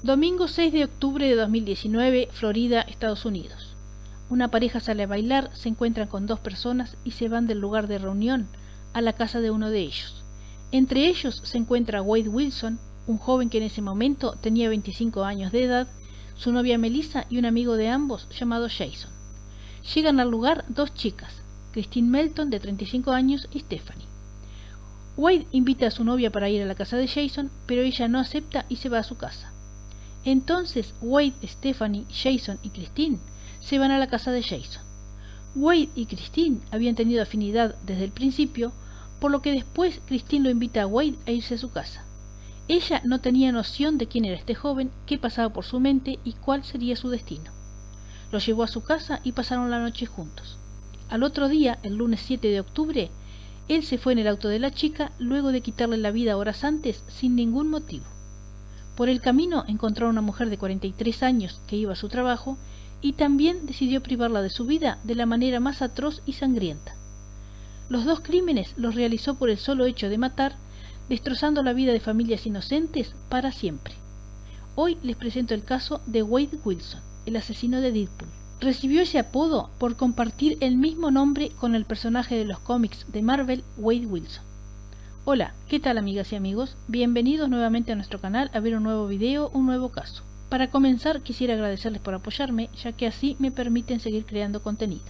Domingo 6 de octubre de 2019, Florida, Estados Unidos. Una pareja sale a bailar, se encuentran con dos personas y se van del lugar de reunión a la casa de uno de ellos. Entre ellos se encuentra Wade Wilson, un joven que en ese momento tenía 25 años de edad, su novia Melissa y un amigo de ambos llamado Jason. Llegan al lugar dos chicas, Christine Melton de 35 años y Stephanie. Wade invita a su novia para ir a la casa de Jason, pero ella no acepta y se va a su casa. Entonces Wade, Stephanie, Jason y Christine se van a la casa de Jason. Wade y Christine habían tenido afinidad desde el principio, por lo que después Christine lo invita a Wade a irse a su casa. Ella no tenía noción de quién era este joven, qué pasaba por su mente y cuál sería su destino. Lo llevó a su casa y pasaron la noche juntos. Al otro día, el lunes 7 de octubre, él se fue en el auto de la chica luego de quitarle la vida horas antes sin ningún motivo. Por el camino encontró a una mujer de 43 años que iba a su trabajo y también decidió privarla de su vida de la manera más atroz y sangrienta. Los dos crímenes los realizó por el solo hecho de matar, destrozando la vida de familias inocentes para siempre. Hoy les presento el caso de Wade Wilson, el asesino de Deadpool. Recibió ese apodo por compartir el mismo nombre con el personaje de los cómics de Marvel, Wade Wilson. Hola, ¿qué tal amigas y amigos? Bienvenidos nuevamente a nuestro canal a ver un nuevo video, un nuevo caso. Para comenzar quisiera agradecerles por apoyarme, ya que así me permiten seguir creando contenido.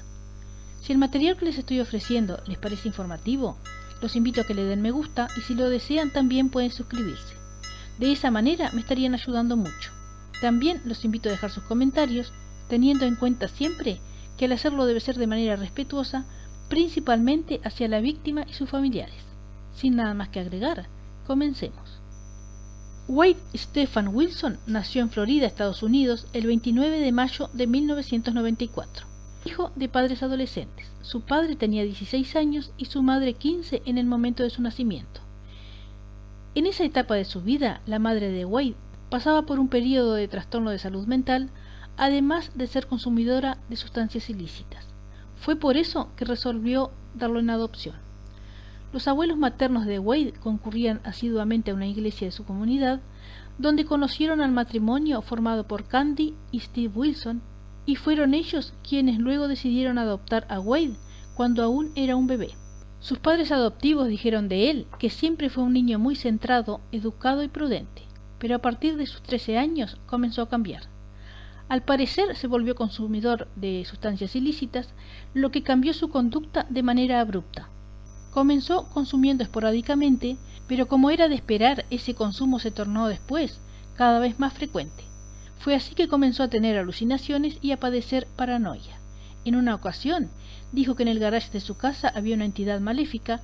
Si el material que les estoy ofreciendo les parece informativo, los invito a que le den me gusta y si lo desean también pueden suscribirse. De esa manera me estarían ayudando mucho. También los invito a dejar sus comentarios, teniendo en cuenta siempre que al hacerlo debe ser de manera respetuosa, principalmente hacia la víctima y sus familiares. Sin nada más que agregar, comencemos. Wade Stephen Wilson nació en Florida, Estados Unidos, el 29 de mayo de 1994. Hijo de padres adolescentes. Su padre tenía 16 años y su madre 15 en el momento de su nacimiento. En esa etapa de su vida, la madre de Wade pasaba por un periodo de trastorno de salud mental, además de ser consumidora de sustancias ilícitas. Fue por eso que resolvió darlo en adopción. Los abuelos maternos de Wade concurrían asiduamente a una iglesia de su comunidad, donde conocieron al matrimonio formado por Candy y Steve Wilson, y fueron ellos quienes luego decidieron adoptar a Wade cuando aún era un bebé. Sus padres adoptivos dijeron de él que siempre fue un niño muy centrado, educado y prudente, pero a partir de sus 13 años comenzó a cambiar. Al parecer se volvió consumidor de sustancias ilícitas, lo que cambió su conducta de manera abrupta. Comenzó consumiendo esporádicamente, pero como era de esperar, ese consumo se tornó después cada vez más frecuente. Fue así que comenzó a tener alucinaciones y a padecer paranoia. En una ocasión dijo que en el garaje de su casa había una entidad maléfica,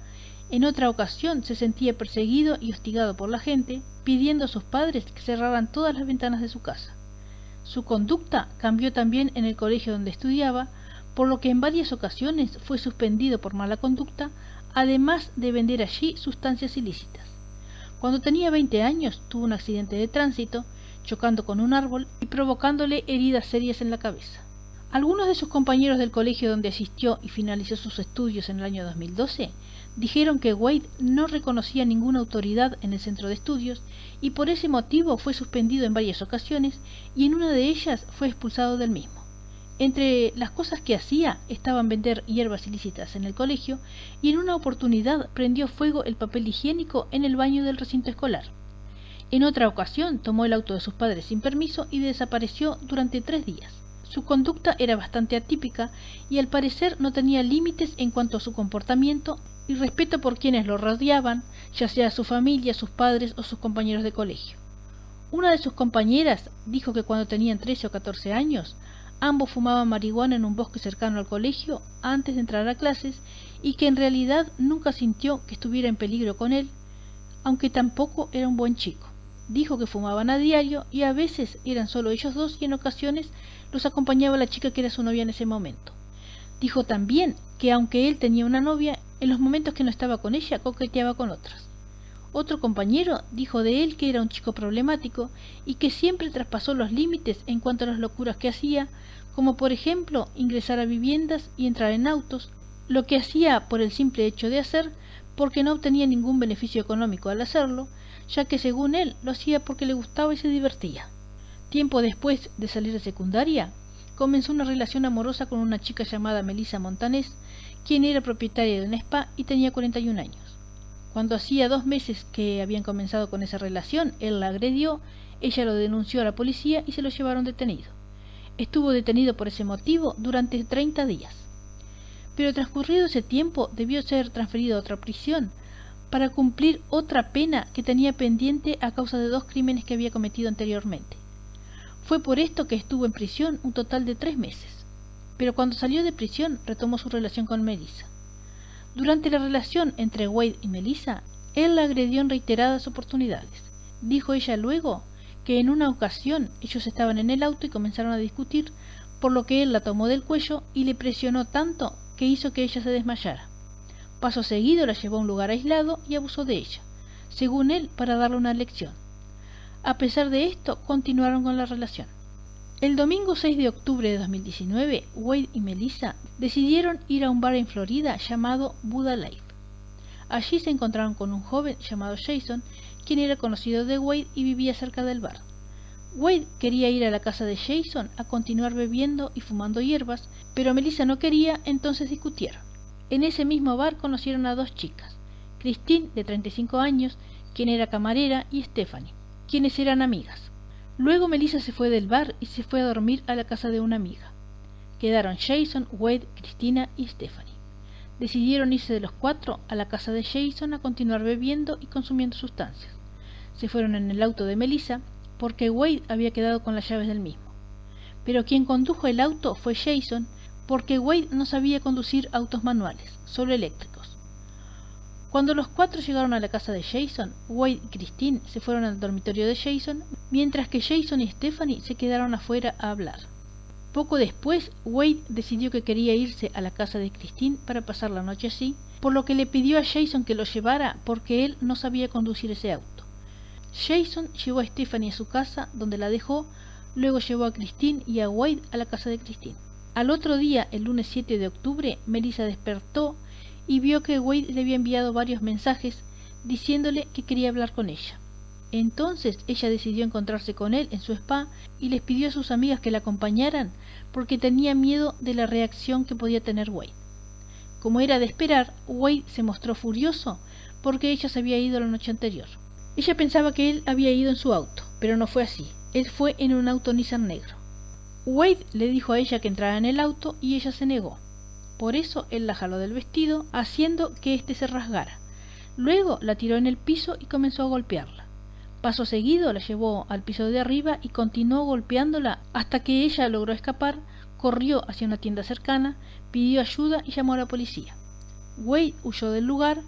en otra ocasión se sentía perseguido y hostigado por la gente, pidiendo a sus padres que cerraran todas las ventanas de su casa. Su conducta cambió también en el colegio donde estudiaba, por lo que en varias ocasiones fue suspendido por mala conducta, además de vender allí sustancias ilícitas. Cuando tenía 20 años tuvo un accidente de tránsito, chocando con un árbol y provocándole heridas serias en la cabeza. Algunos de sus compañeros del colegio donde asistió y finalizó sus estudios en el año 2012 dijeron que Wade no reconocía ninguna autoridad en el centro de estudios y por ese motivo fue suspendido en varias ocasiones y en una de ellas fue expulsado del mismo. Entre las cosas que hacía estaban vender hierbas ilícitas en el colegio y en una oportunidad prendió fuego el papel higiénico en el baño del recinto escolar. En otra ocasión tomó el auto de sus padres sin permiso y desapareció durante 3 días. Su conducta era bastante atípica y al parecer no tenía límites en cuanto a su comportamiento y respeto por quienes lo rodeaban, ya sea su familia, sus padres o sus compañeros de colegio. Una de sus compañeras dijo que cuando tenían 13 o 14 años, ambos fumaban marihuana en un bosque cercano al colegio antes de entrar a clases y que en realidad nunca sintió que estuviera en peligro con él, aunque tampoco era un buen chico. Dijo que fumaban a diario y a veces eran solo ellos dos y en ocasiones los acompañaba la chica que era su novia en ese momento. Dijo también que aunque él tenía una novia, en los momentos que no estaba con ella coqueteaba con otras. Otro compañero dijo de él que era un chico problemático y que siempre traspasó los límites en cuanto a las locuras que hacía, como por ejemplo ingresar a viviendas y entrar en autos, lo que hacía por el simple hecho de hacer, porque no obtenía ningún beneficio económico al hacerlo, ya que según él lo hacía porque le gustaba y se divertía. Tiempo después de salir de secundaria, comenzó una relación amorosa con una chica llamada Melissa Montanés, quien era propietaria de un spa y tenía 41 años. Cuando hacía 2 meses que habían comenzado con esa relación, él la agredió, ella lo denunció a la policía y se lo llevaron detenido. Estuvo detenido por ese motivo durante 30 días. Pero transcurrido ese tiempo debió ser transferido a otra prisión para cumplir otra pena que tenía pendiente a causa de 2 crímenes que había cometido anteriormente. Fue por esto que estuvo en prisión un total de 3 meses. Pero cuando salió de prisión retomó su relación con Melissa. Durante la relación entre Wade y Melissa, él la agredió en reiteradas oportunidades. Dijo ella luego que en una ocasión ellos estaban en el auto y comenzaron a discutir, por lo que él la tomó del cuello y le presionó tanto que hizo que ella se desmayara. Paso seguido la llevó a un lugar aislado y abusó de ella, según él, para darle una lección. A pesar de esto, continuaron con la relación. El domingo 6 de octubre de 2019, Wade y Melissa decidieron ir a un bar en Florida llamado Buddha Life. Allí se encontraron con un joven llamado Jason, quien era conocido de Wade y vivía cerca del bar. Wade quería ir a la casa de Jason a continuar bebiendo y fumando hierbas, pero Melissa no quería, entonces discutieron. En ese mismo bar conocieron a 2 chicas, Christine, de 35 años, quien era camarera, y Stephanie, quienes eran amigas. Luego Melissa se fue del bar y se fue a dormir a la casa de una amiga. Quedaron Jason, Wade, Cristina y Stephanie. Decidieron irse de los 4 a la casa de Jason a continuar bebiendo y consumiendo sustancias. Se fueron en el auto de Melissa porque Wade había quedado con las llaves del mismo. Pero quien condujo el auto fue Jason porque Wade no sabía conducir autos manuales, solo eléctricos. Cuando los 4 llegaron a la casa de Jason, Wade y Christine se fueron al dormitorio de Jason, mientras que Jason y Stephanie se quedaron afuera a hablar. Poco después, Wade decidió que quería irse a la casa de Christine para pasar la noche así, por lo que le pidió a Jason que lo llevara porque él no sabía conducir ese auto. Jason llevó a Stephanie a su casa, donde la dejó, luego llevó a Christine y a Wade a la casa de Christine. Al otro día, el lunes 7 de octubre, Melissa despertó y vio que Wade le había enviado varios mensajes diciéndole que quería hablar con ella. Entonces ella decidió encontrarse con él en su spa y les pidió a sus amigas que la acompañaran porque tenía miedo de la reacción que podía tener Wade. Como era de esperar, Wade se mostró furioso porque ella se había ido la noche anterior. Ella pensaba que él había ido en su auto, pero no fue así. Él fue en un auto Nissan negro. Wade le dijo a ella que entrara en el auto y ella se negó. Por eso él la jaló del vestido, haciendo que éste se rasgara. Luego la tiró en el piso y comenzó a golpearla. Paso seguido la llevó al piso de arriba y continuó golpeándola hasta que ella logró escapar, corrió hacia una tienda cercana, pidió ayuda y llamó a la policía. Wade huyó del lugar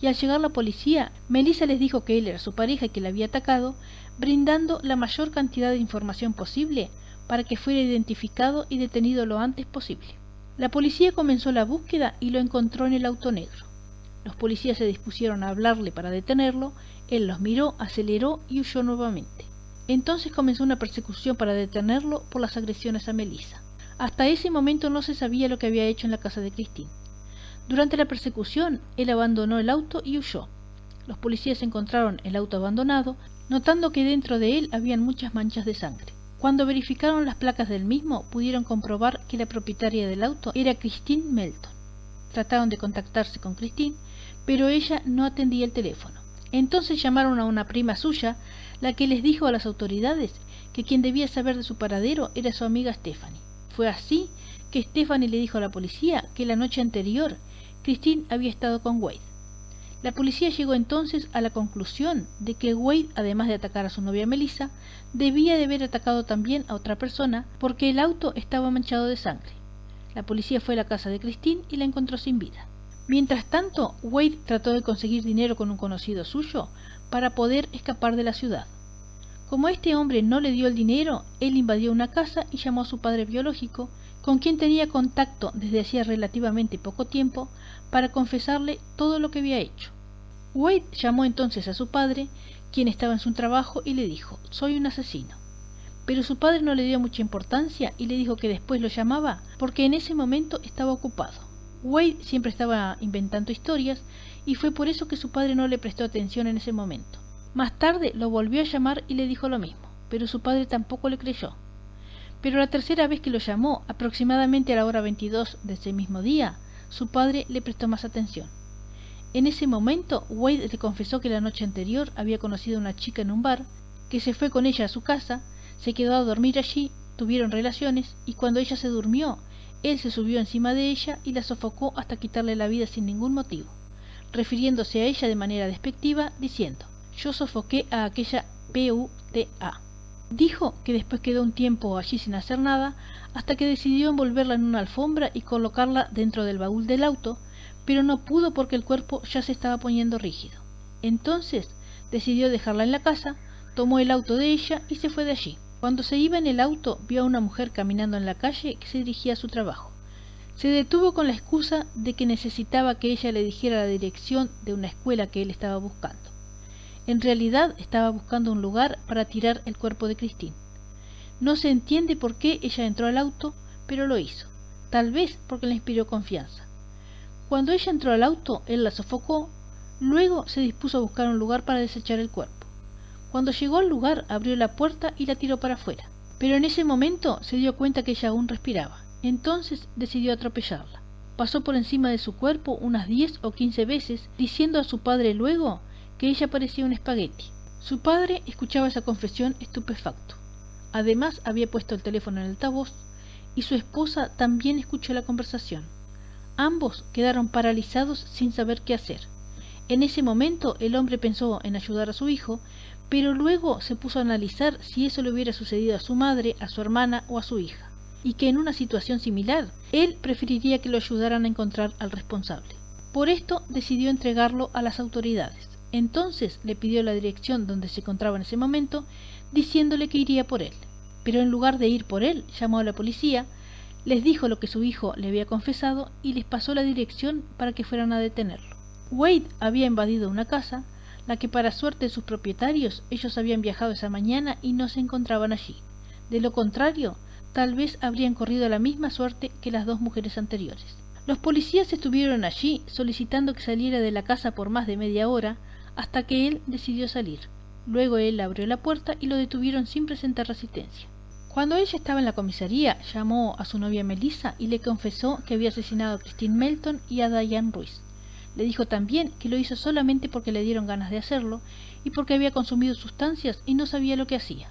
y al llegar la policía, Melissa les dijo que él era su pareja y que la había atacado, brindando la mayor cantidad de información posible para que fuera identificado y detenido lo antes posible. La policía comenzó la búsqueda y lo encontró en el auto negro. Los policías se dispusieron a hablarle para detenerlo, él los miró, aceleró y huyó nuevamente. Entonces comenzó una persecución para detenerlo por las agresiones a Melissa. Hasta ese momento no se sabía lo que había hecho en la casa de Christine. Durante la persecución, él abandonó el auto y huyó. Los policías encontraron el auto abandonado, notando que dentro de él habían muchas manchas de sangre. Cuando verificaron las placas del mismo, pudieron comprobar que la propietaria del auto era Christine Melton. Trataron de contactarse con Christine, pero ella no atendía el teléfono. Entonces llamaron a una prima suya, la que les dijo a las autoridades que quien debía saber de su paradero era su amiga Stephanie. Fue así que Stephanie le dijo a la policía que la noche anterior Christine había estado con Wade. La policía llegó entonces a la conclusión de que Wade, además de atacar a su novia Melissa, debía de haber atacado también a otra persona porque el auto estaba manchado de sangre. La policía fue a la casa de Christine y la encontró sin vida. Mientras tanto, Wade trató de conseguir dinero con un conocido suyo para poder escapar de la ciudad. Como este hombre no le dio el dinero, él invadió una casa y llamó a su padre biológico, con quien tenía contacto desde hacía relativamente poco tiempo, para confesarle todo lo que había hecho. Wade llamó entonces a su padre, quien estaba en su trabajo, y le dijo: «Soy un asesino». Pero su padre no le dio mucha importancia y le dijo que después lo llamaba porque en ese momento estaba ocupado. Wade siempre estaba inventando historias y fue por eso que su padre no le prestó atención en ese momento. Más tarde lo volvió a llamar y le dijo lo mismo. pero su padre tampoco le creyó. Pero la tercera vez que lo llamó, aproximadamente a la hora 22 de ese mismo día, su padre le prestó más atención. En ese momento, Wade le confesó que la noche anterior había conocido a una chica en un bar, que se fue con ella a su casa, se quedó a dormir allí, tuvieron relaciones, y cuando ella se durmió, él se subió encima de ella y la sofocó hasta quitarle la vida sin ningún motivo, refiriéndose a ella de manera despectiva, diciendo: «Yo sofoqué a aquella puta». Dijo que después quedó un tiempo allí sin hacer nada, hasta que decidió envolverla en una alfombra y colocarla dentro del baúl del auto, pero no pudo porque el cuerpo ya se estaba poniendo rígido. Entonces decidió dejarla en la casa, tomó el auto de ella y se fue de allí. Cuando se iba en el auto, vio a una mujer caminando en la calle que se dirigía a su trabajo. Se detuvo con la excusa de que necesitaba que ella le dijera la dirección de una escuela que él estaba buscando. En realidad estaba buscando un lugar para tirar el cuerpo de Christine. No se entiende por qué ella entró al auto, pero lo hizo. Tal vez porque le inspiró confianza. Cuando ella entró al auto, él la sofocó, luego se dispuso a buscar un lugar para desechar el cuerpo. Cuando llegó al lugar, abrió la puerta y la tiró para afuera. Pero en ese momento se dio cuenta que ella aún respiraba. Entonces decidió atropellarla. Pasó por encima de su cuerpo unas 10 o 15 veces, diciendo a su padre luego que ella parecía un espagueti. Su padre escuchaba esa confesión estupefacto. Además había puesto el teléfono en altavoz y su esposa también escuchó la conversación. Ambos quedaron paralizados sin saber qué hacer. En ese momento el hombre pensó en ayudar a su hijo, pero luego se puso a analizar si eso le hubiera sucedido a su madre, a su hermana o a su hija, y que en una situación similar él preferiría que lo ayudaran a encontrar al responsable. Por esto decidió entregarlo a las autoridades. Entonces le pidió la dirección donde se encontraba en ese momento, diciéndole que iría por él. Pero en lugar de ir por él, llamó a la policía, les dijo lo que su hijo le había confesado y les pasó la dirección para que fueran a detenerlo. Wade había invadido una casa, la que para suerte de sus propietarios ellos habían viajado esa mañana y no se encontraban allí. De lo contrario, tal vez habrían corrido la misma suerte que las dos mujeres anteriores. Los policías estuvieron allí solicitando que saliera de la casa por más de media hora, hasta que él decidió salir. Luego él abrió la puerta y lo detuvieron sin presentar resistencia. Cuando ella estaba en la comisaría, llamó a su novia Melissa y le confesó que había asesinado a Christine Melton y a Diane Ruiz. Le dijo también que lo hizo solamente porque le dieron ganas de hacerlo y porque había consumido sustancias y no sabía lo que hacía.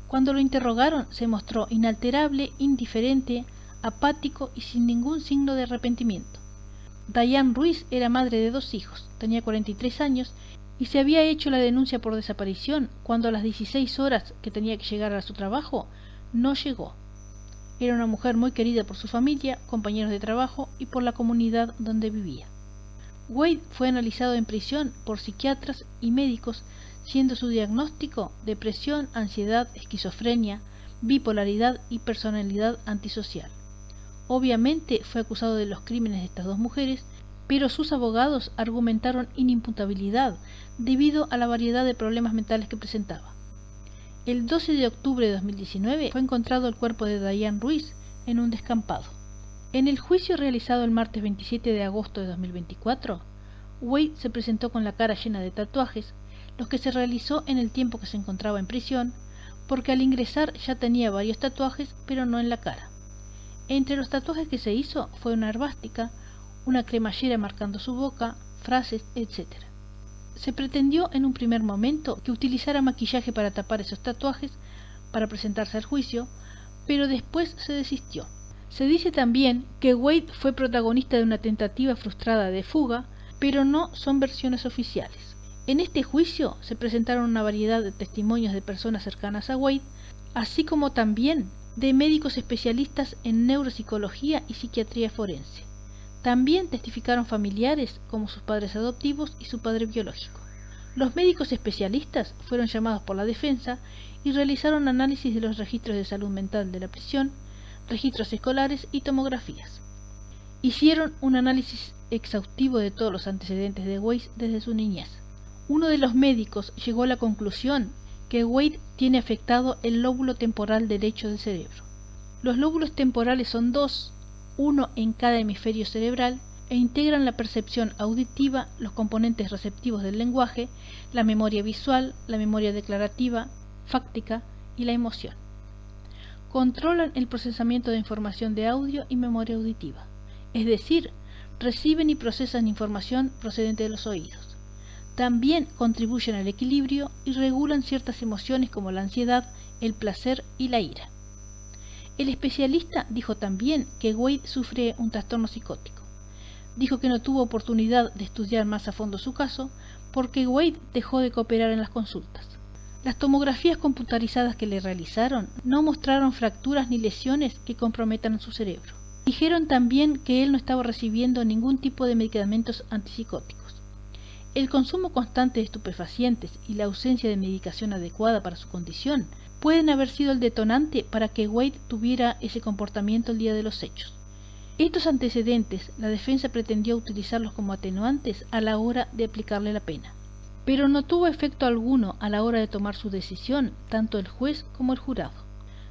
Cuando lo interrogaron, se mostró inalterable, indiferente, apático y sin ningún signo de arrepentimiento. Diane Ruiz era madre de 2 hijos, tenía 43 años y se había hecho la denuncia por desaparición cuando a las 16 horas que tenía que llegar a su trabajo no llegó. Era una mujer muy querida por su familia, compañeros de trabajo y por la comunidad donde vivía. Wade fue analizado en prisión por psiquiatras y médicos, siendo su diagnóstico depresión, ansiedad, esquizofrenia, bipolaridad y personalidad antisocial. Obviamente fue acusado de los crímenes de estas 2 mujeres, pero sus abogados argumentaron inimputabilidad debido a la variedad de problemas mentales que presentaba. El 12 de octubre de 2019 fue encontrado el cuerpo de Diane Ruiz en un descampado. En el juicio realizado el martes 27 de agosto de 2024, Wade se presentó con la cara llena de tatuajes, los que se realizó en el tiempo que se encontraba en prisión, porque al ingresar ya tenía varios tatuajes, pero no en la cara. Entre los tatuajes que se hizo fue una herbástica, una cremallera marcando su boca, frases, etc. Se pretendió en un primer momento que utilizara maquillaje para tapar esos tatuajes para presentarse al juicio, pero después se desistió. Se dice también que Wade fue protagonista de una tentativa frustrada de fuga, pero no son versiones oficiales. En este juicio se presentaron una variedad de testimonios de personas cercanas a Wade, así como también de médicos especialistas en neuropsicología y psiquiatría forense. También testificaron familiares como sus padres adoptivos y su padre biológico. Los médicos especialistas fueron llamados por la defensa y realizaron análisis de los registros de salud mental de la prisión, registros escolares y tomografías. Hicieron un análisis exhaustivo de todos los antecedentes de Wade desde su niñez. Uno de los médicos llegó a la conclusión que Wade tiene afectado el lóbulo temporal derecho del cerebro. Los lóbulos temporales son 2, uno en cada hemisferio cerebral, e integran la percepción auditiva, los componentes receptivos del lenguaje, la memoria visual, la memoria declarativa, fáctica y la emoción. Controlan el procesamiento de información de audio y memoria auditiva, es decir, reciben y procesan información procedente de los oídos. También contribuyen al equilibrio y regulan ciertas emociones como la ansiedad, el placer y la ira. El especialista dijo también que Wade sufre un trastorno psicótico. Dijo que no tuvo oportunidad de estudiar más a fondo su caso porque Wade dejó de cooperar en las consultas. Las tomografías computarizadas que le realizaron no mostraron fracturas ni lesiones que comprometan su cerebro. Dijeron también que él no estaba recibiendo ningún tipo de medicamentos antipsicóticos. El consumo constante de estupefacientes y la ausencia de medicación adecuada para su condición pueden haber sido el detonante para que Wade tuviera ese comportamiento el día de los hechos. Estos antecedentes, la defensa pretendió utilizarlos como atenuantes a la hora de aplicarle la pena. Pero no tuvo efecto alguno a la hora de tomar su decisión, tanto el juez como el jurado.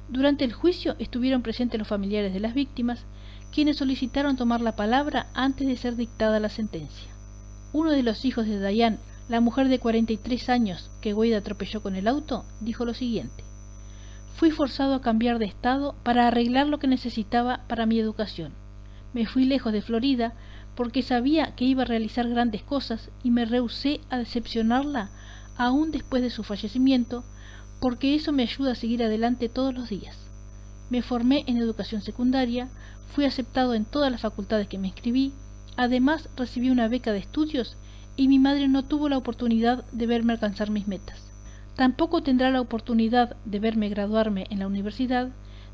Durante el juicio estuvieron presentes los familiares de las víctimas, quienes solicitaron tomar la palabra antes de ser dictada la sentencia. Uno de los hijos de Diane, la mujer de 43 años que Wade atropelló con el auto, dijo lo siguiente: «Fui forzado a cambiar de estado para arreglar lo que necesitaba para mi educación. Me fui lejos de Florida porque sabía que iba a realizar grandes cosas y me rehusé a decepcionarla aún después de su fallecimiento, porque eso me ayuda a seguir adelante todos los días. Me formé en educación secundaria, fui aceptado en todas las facultades que me inscribí, además recibí una beca de estudios y mi madre no tuvo la oportunidad de verme alcanzar mis metas. Tampoco tendrá la oportunidad de verme graduarme en la universidad,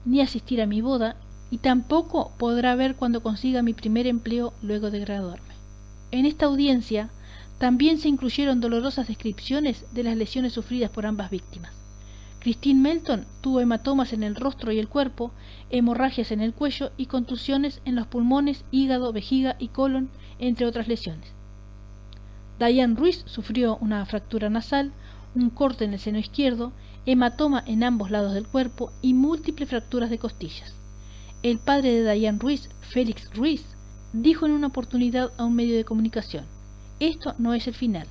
ni asistir a mi boda, y tampoco podrá ver cuando consiga mi primer empleo luego de graduarme». En esta audiencia también se incluyeron dolorosas descripciones de las lesiones sufridas por ambas víctimas. Christine Melton tuvo hematomas en el rostro y el cuerpo, hemorragias en el cuello y contusiones en los pulmones, hígado, vejiga y colon, entre otras lesiones. Diane Ruiz sufrió una fractura nasal, un corte en el seno izquierdo, hematoma en ambos lados del cuerpo y múltiples fracturas de costillas. El padre de Diane Ruiz, Félix Ruiz, dijo en una oportunidad a un medio de comunicación: «Esto no es el final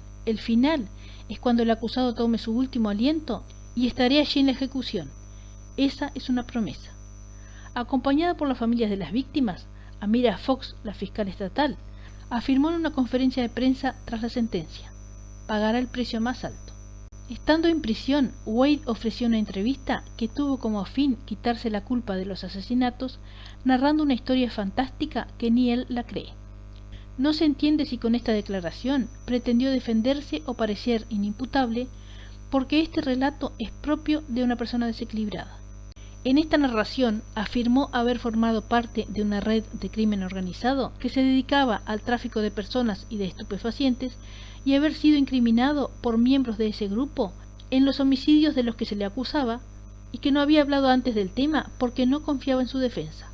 es cuando el acusado tome su último aliento y estaré allí en la ejecución. Esa es una promesa». Acompañada por las familias de las víctimas, Amira Fox, la fiscal estatal, afirmó en una conferencia de prensa tras la sentencia: «Pagará el precio más alto». Estando en prisión, Wade ofreció una entrevista que tuvo como fin quitarse la culpa de los asesinatos, narrando una historia fantástica que ni él la cree. No se entiende si con esta declaración pretendió defenderse o parecer inimputable, porque este relato es propio de una persona desequilibrada. En esta narración afirmó haber formado parte de una red de crimen organizado que se dedicaba al tráfico de personas y de estupefacientes y haber sido incriminado por miembros de ese grupo en los homicidios de los que se le acusaba, y que no había hablado antes del tema porque no confiaba en su defensa.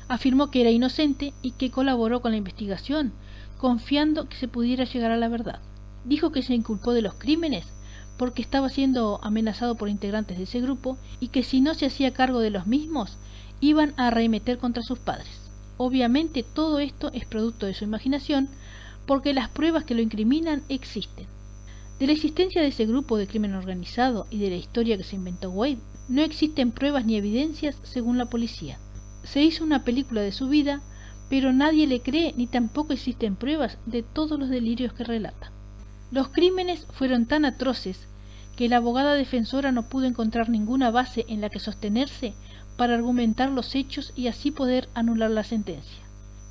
Afirmó que era inocente y que colaboró con la investigación, confiando que se pudiera llegar a la verdad. Dijo que se inculpó de los crímenes porque estaba siendo amenazado por integrantes de ese grupo y que si no se hacía cargo de los mismos, iban a arremeter contra sus padres. Obviamente todo esto es producto de su imaginación, porque las pruebas que lo incriminan existen. De la existencia de ese grupo de crimen organizado y de la historia que se inventó Wade, no existen pruebas ni evidencias según la policía. Se hizo una película de su vida, pero nadie le cree ni tampoco existen pruebas de todos los delirios que relata. Los crímenes fueron tan atroces que la abogada defensora no pudo encontrar ninguna base en la que sostenerse para argumentar los hechos y así poder anular la sentencia.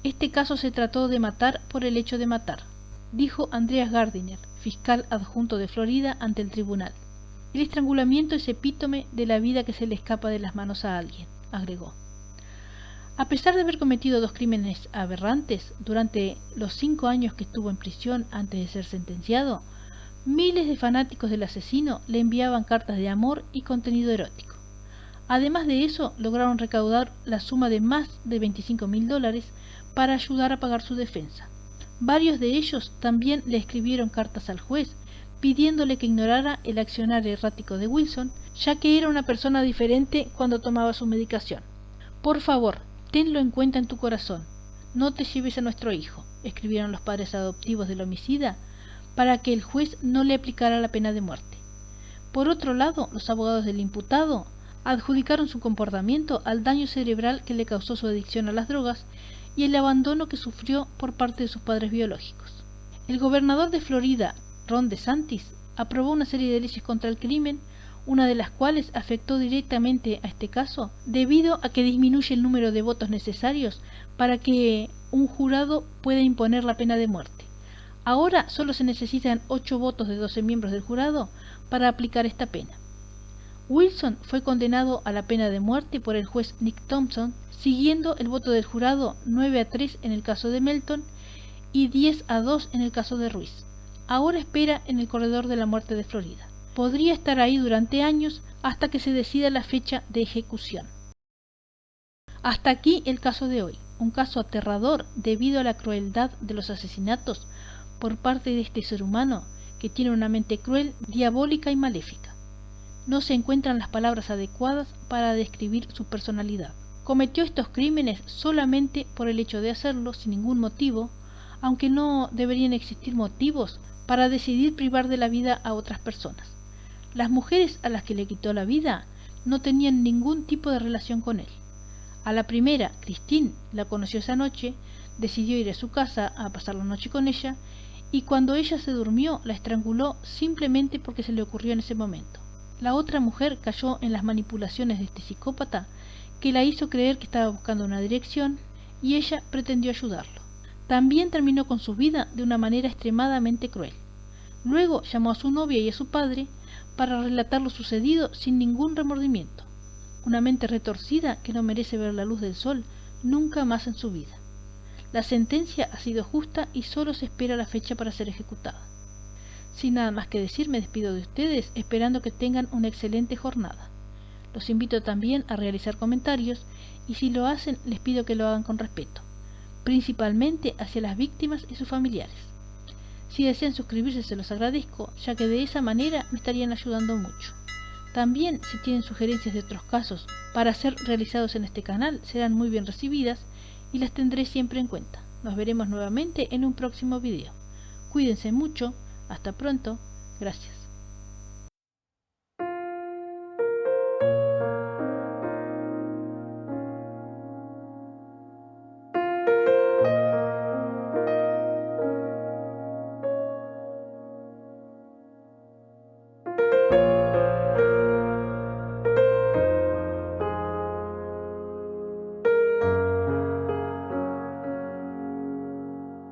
Este caso se trató de matar por el hecho de matar, dijo Andreas Gardiner, fiscal adjunto de Florida, ante el tribunal. El estrangulamiento es epítome de la vida que se le escapa de las manos a alguien, agregó. A pesar de haber cometido 2 crímenes aberrantes durante los 5 años que estuvo en prisión antes de ser sentenciado, miles de fanáticos del asesino le enviaban cartas de amor y contenido erótico. Además de eso, lograron recaudar la suma de más de $25.000 para ayudar a pagar su defensa. Varios de ellos también le escribieron cartas al juez pidiéndole que ignorara el accionar errático de Wilson, ya que era una persona diferente cuando tomaba su medicación. «Por favor, tenlo en cuenta en tu corazón. No te lleves a nuestro hijo», escribieron los padres adoptivos del homicida para que el juez no le aplicara la pena de muerte. Por otro lado, los abogados del imputado Adjudicaron su comportamiento al daño cerebral que le causó su adicción a las drogas y el abandono que sufrió por parte de sus padres biológicos. El gobernador de Florida, Ron DeSantis, aprobó una serie de leyes contra el crimen, una de las cuales afectó directamente a este caso debido a que disminuye el número de votos necesarios para que un jurado pueda imponer la pena de muerte. Ahora solo se necesitan 8 votos de 12 miembros del jurado para aplicar esta pena. Wilson fue condenado a la pena de muerte por el juez Nick Thompson, siguiendo el voto del jurado 9-3 en el caso de Melton y 10-2 en el caso de Ruiz. Ahora espera en el corredor de la muerte de Florida. Podría estar ahí durante años hasta que se decida la fecha de ejecución. Hasta aquí el caso de hoy, un caso aterrador debido a la crueldad de los asesinatos por parte de este ser humano que tiene una mente cruel, diabólica y maléfica. No se encuentran las palabras adecuadas para describir su personalidad. Cometió estos crímenes solamente por el hecho de hacerlo, sin ningún motivo, aunque no deberían existir motivos para decidir privar de la vida a otras personas. Las mujeres a las que le quitó la vida no tenían ningún tipo de relación con él. A la primera, Christine, la conoció esa noche, decidió ir a su casa a pasar la noche con ella, y cuando ella se durmió la estranguló simplemente porque se le ocurrió en ese momento. La otra mujer cayó en las manipulaciones de este psicópata que la hizo creer que estaba buscando una dirección y ella pretendió ayudarlo. También terminó con su vida de una manera extremadamente cruel. Luego llamó a su novia y a su padre para relatar lo sucedido sin ningún remordimiento. Una mente retorcida que no merece ver la luz del sol nunca más en su vida. La sentencia ha sido justa y solo se espera la fecha para ser ejecutada. Sin nada más que decir, me despido de ustedes esperando que tengan una excelente jornada. Los invito también a realizar comentarios y si lo hacen les pido que lo hagan con respeto, principalmente hacia las víctimas y sus familiares. Si desean suscribirse se los agradezco, ya que de esa manera me estarían ayudando mucho. También si tienen sugerencias de otros casos para ser realizados en este canal serán muy bien recibidas y las tendré siempre en cuenta. Nos veremos nuevamente en un próximo video. Cuídense mucho, hasta pronto, gracias.